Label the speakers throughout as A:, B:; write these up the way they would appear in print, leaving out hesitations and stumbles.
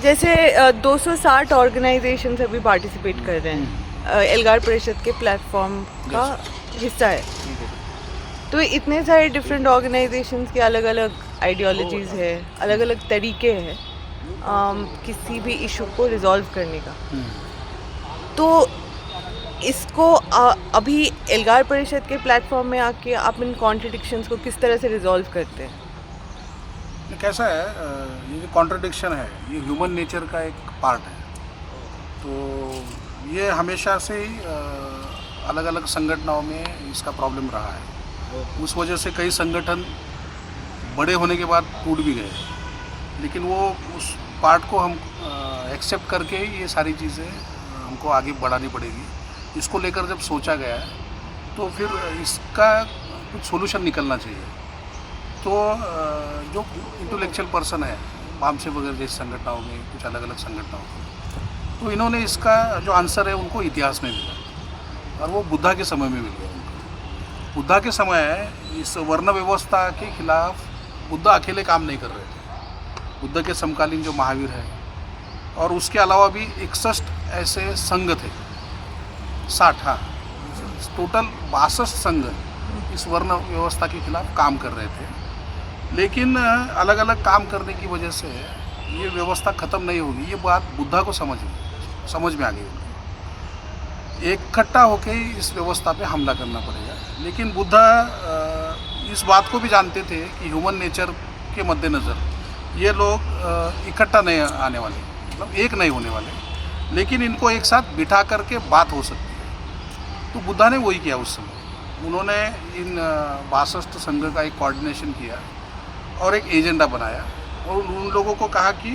A: जैसे 260 ऑर्गेनाइजेशंस अभी पार्टिसिपेट कर रहे हैं, एल्गार परिषद के प्लेटफॉर्म का हिस्सा है। तो इतने सारे डिफरेंट ऑर्गेनाइजेशंस के अलग अलग आइडियोलॉजीज़ है, अलग अलग तरीके हैं किसी भी इशू को रिजॉल्व करने का। तो इसको अभी एल्गार परिषद के प्लेटफॉर्म में आके आप इन कॉन्ट्रडिक्शंस को किस तरह से रिजॉल्व करते हैं?
B: कैसा है, ये जो कॉन्ट्रडिक्शन है ये ह्यूमन नेचर का एक पार्ट है। तो ये हमेशा से ही अलग अलग संगठनों में इसका प्रॉब्लम रहा है। उस वजह से कई संगठन बड़े होने के बाद टूट भी गए, लेकिन वो उस पार्ट को हम एक्सेप्ट करके ही ये सारी चीज़ें हमको आगे बढ़ानी पड़ेगी। इसको लेकर जब सोचा गया है तो फिर इसका कुछ सोल्यूशन निकलना चाहिए। तो जो इंटेलेक्चुअल पर्सन है वामसे वगैरह जैसे संगठनों में, कुछ अलग अलग संगठनों में, तो इन्होंने इसका जो आंसर है उनको इतिहास में मिला और वो बुद्धा के समय में मिल गया उनको। बुद्धा के समय इस वर्ण व्यवस्था के खिलाफ बुद्धा अकेले काम नहीं कर रहे थे। बुद्ध के समकालीन जो महावीर है और उसके अलावा भी 61 ऐसे संघ थे, 60, हाँ, टोटल 62 संघ इस वर्ण व्यवस्था के खिलाफ काम कर रहे थे। लेकिन अलग अलग काम करने की वजह से ये व्यवस्था ख़त्म नहीं होगी, ये बात बुद्धा को समझ में आ गई उनको। इकट्ठा होकर ही इस व्यवस्था पे हमला करना पड़ेगा। लेकिन बुद्धा इस बात को भी जानते थे कि ह्यूमन नेचर के मद्देनज़र ये लोग इकट्ठा नहीं आने वाले, मतलब एक नहीं होने वाले, लेकिन इनको एक साथ बिठा करके बात हो सकती है। तो बुद्धा ने वही किया उस समय। उन्होंने इन 62 संघ का एक कोऑर्डिनेशन किया और एक एजेंडा बनाया और उन लोगों को कहा कि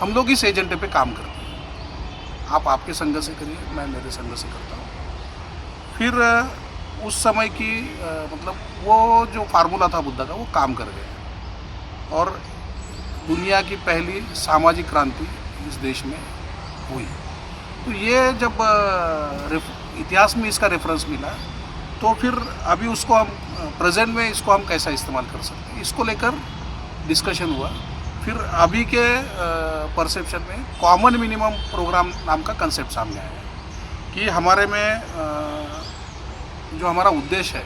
B: हम लोग इस एजेंडे पे काम करते हैं, आप आपके संघ से करिए, मैं मेरे संघ से करता हूँ। फिर उस समय की मतलब वो जो फार्मूला था बुद्धा का वो काम कर गया और दुनिया की पहली सामाजिक क्रांति इस देश में हुई। तो ये जब इतिहास में इसका रेफरेंस मिला तो फिर अभी उसको हम प्रेजेंट में इसको हम कैसा इस्तेमाल कर सकते हैं, इसको लेकर डिस्कशन हुआ। फिर अभी के परसेप्शन में कॉमन मिनिमम प्रोग्राम नाम का कंसेप्ट सामने आया कि हमारे में जो हमारा उद्देश्य है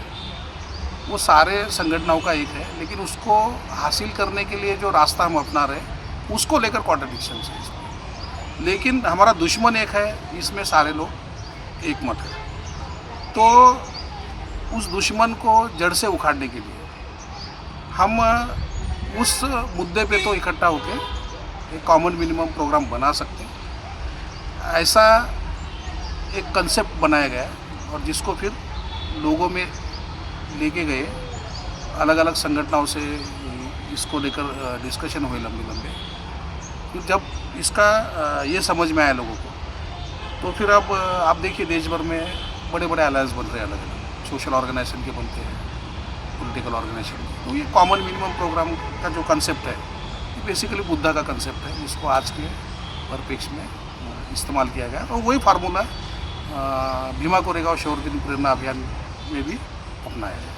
B: वो सारे संगठनों का एक है, लेकिन उसको हासिल करने के लिए जो रास्ता हम अपना रहे हैं उसको लेकर कॉन्ट्रडिक्शन है इसमें। लेकिन हमारा दुश्मन एक है, इसमें सारे लोग एक मत है। तो उस दुश्मन को जड़ से उखाड़ने के लिए हम उस मुद्दे पे तो इकट्ठा होकर एक कॉमन मिनिमम प्रोग्राम बना सकते हैं। ऐसा एक कंसेप्ट बनाया गया और जिसको फिर लोगों में लेके गए, अलग अलग संगठनों से इसको लेकर डिस्कशन हुए लंबे लंबे। तो जब इसका ये समझ में आया लोगों को, तो फिर अब आप देखिए देश भर में बड़े बड़े अलायंस बन रहे हैं, अलग अलग सोशल ऑर्गेनाइजेशन के बनते हैं, पॉलिटिकल ऑर्गेनाइजेशन। तो ये कॉमन मिनिमम प्रोग्राम का जो कंसेप्ट है ये बेसिकली बुद्धा का कंसेप्ट है, जिसको आज के परिप्रेक्ष्य में इस्तेमाल किया गया। और वही फार्मूला भीमा कोरेगांव शौर्य दिन प्रेरणा अभियान में भी अपनाया है।